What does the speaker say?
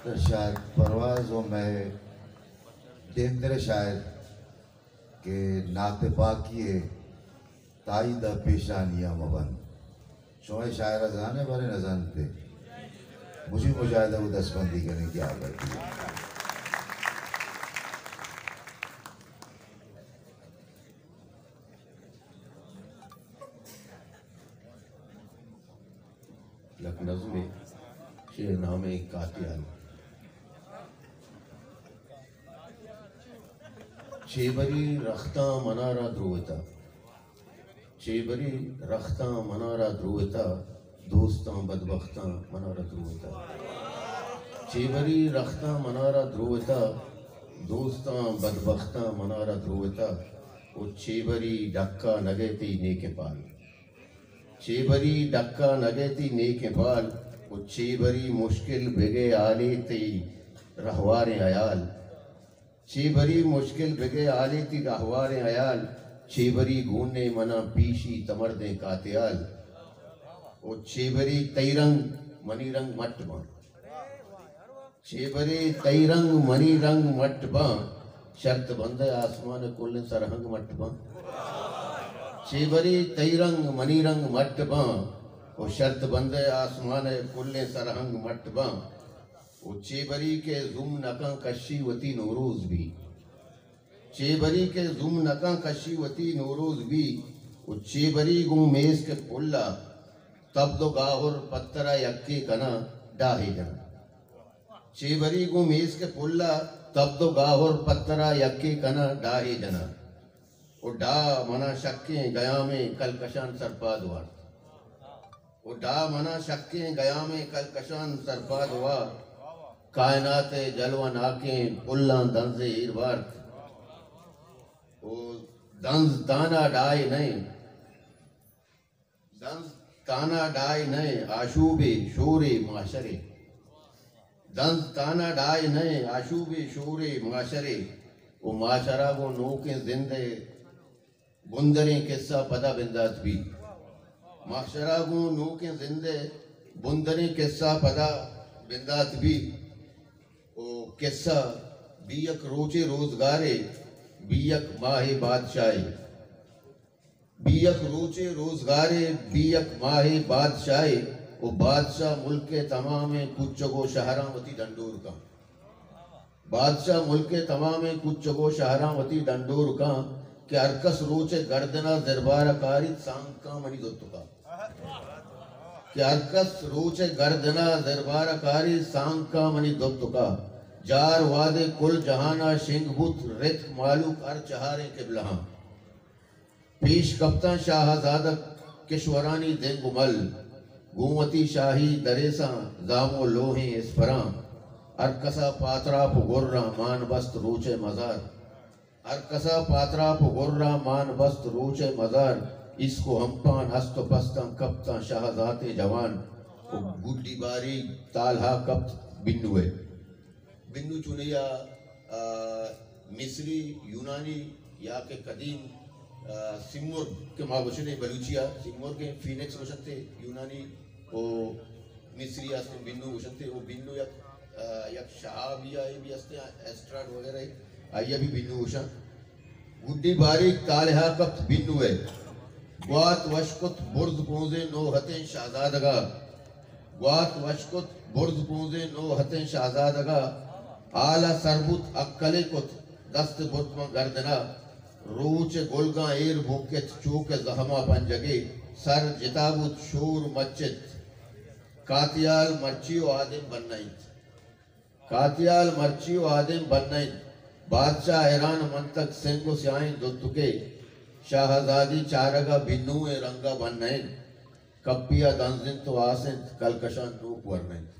शायद परवाज़ों में देंद्र शायद के नाते पाकिए ताईद पेशानिया मबन शोए शायर जाने बारे न जानते मुझे मुजाहिदा वो दसबंदी करने की आदत है। लखनऊ में शेर नाम एक कातियाल चेबरी रख्ता मनारा ध्रुवता चेबरी रख्ता मनारा ध्रुवता दोस्तां बदबख्ता मनारा ध्रुवता चेबरी रख्ता मनारा ध्रुवता दोस्तां बदबख्ता मनारा ध्रुवता वो चेबरी डक्का नगेती नेके पाल चेबरी डक्का नगेती नेके पाल वो चेबरी मुश्किल बेगे आले ती रहवारे अयाल चेबरी मुश्किल बेगे आले ती रहवारे अयाल चेबरी गूने मना पीशी तमरदे कातियाल वो चेबरी तैरंग मनी रंग मटबा चेबरी तैरंग मनी रंग मटबा शर्त बंद आसमान कुल सरहंग मटबा चेबरी तैरंग मनी रंग मटबा वो शर्त बंद आसमान कुल सरहंग मटबा वो चेबरी के जुम नका कशी वती नौरोज भी चेबरी के जुम नका कशी वती नौरोज भी वो चेबरी गु मेज के पुल्ला तब दो गाहुर पत्तरा यक्की कना डाही जना चेबरी गु मेज के पुल्ला तब दो गाहुर पत्तरा यक्की कना डाही जना वो डा मना शक्के गया में कल कशान सरपा दुआ वो डा मना शक्के गया में कल कशान सरपा दुआ कायनात जलवा नाके पुल्ला दंजे इरवार वो दंज ताना डाय नहीं दंज ताना डाय नहीं आशूबे शोरे माशरे दंज ताना डाय नहीं आशूबे शोरे माशरे वो माशरा को नोके जिंदे बुंदरे किस्सा पदा बिंदात भी माशरा को नोके जिंदे बुंदरे किस्सा पदा बिंदात भी ओ किस्सा बियक रोचे रोजगारे बियक माहे बादशाही बियक रोचे रोजगारे बियक माहे बादशाही वो बादशाह मुल्क के तमाम कुछ जगो शहरावती डंडोर का बादशाह मुल्क के तमाम कुछ जगो शहरावती डंडोर का कि अरकस रोचे गर्दना दरबार कारी सांग का मनी दोस्तों का कि अरकस रोचे गर्दना दरबार कारी सांग का मनी दोस्तों का जार वादे कुल जहाना शिंगबुत रित मालूक अर चहारे किबलहा पेश कप्तान शाहजादा किश्वरानी देंगुमल गुमती शाही दरेसा जामो लोहे इसफरा अरकसा पात्रा पुगुर्रा मान बस्त रोचे मजार अरकसा पात्रा पुगुर्रा मान बस्त रोचे मजार इसको हमपान हस्त पस्ता कप्ता शाहजाते जवान गुड्डी बारी तालहा कप्त बिन्नुए बिन्नु चुनिया मिस्री यूनानी या के कदीम सिमोर के मागोशने बलूचिया सिमोर के फीनिक्स वशन थे यूनानी ओ मिस्री आस्ते बिन्नु वशन थे वो बिन्नु या शहाबिया भी आस्ते एस्ट्राड वगैरह आया भी बिन्नु वशन गुड्डी बारीक तालहा कप्त बिन्नु है ग्वात वशकुत बुर्ज पोंजे नो हते शाहजादगा ग्वात वशकुत बुर्ज पोंजे नो हते शाहजादगा आला सरबुत अक्कले कुत दस्त बुर्तमा गर्दना रोच गोलगा एर भूकेत चूक जहमा पंजगे सर जिताबुत शोर मच्चित कातियाल मर्चियो आदिम बननाइत कातियाल मर्चियो आदिम बननाइत बादशाह हैरान मंतक सेंगो स्याई दुतुके शाहजादी चारगा बिन्नु रंगा बननाइत कपिया दंजिन तो आसिन कलकशान रूप वरनाइत।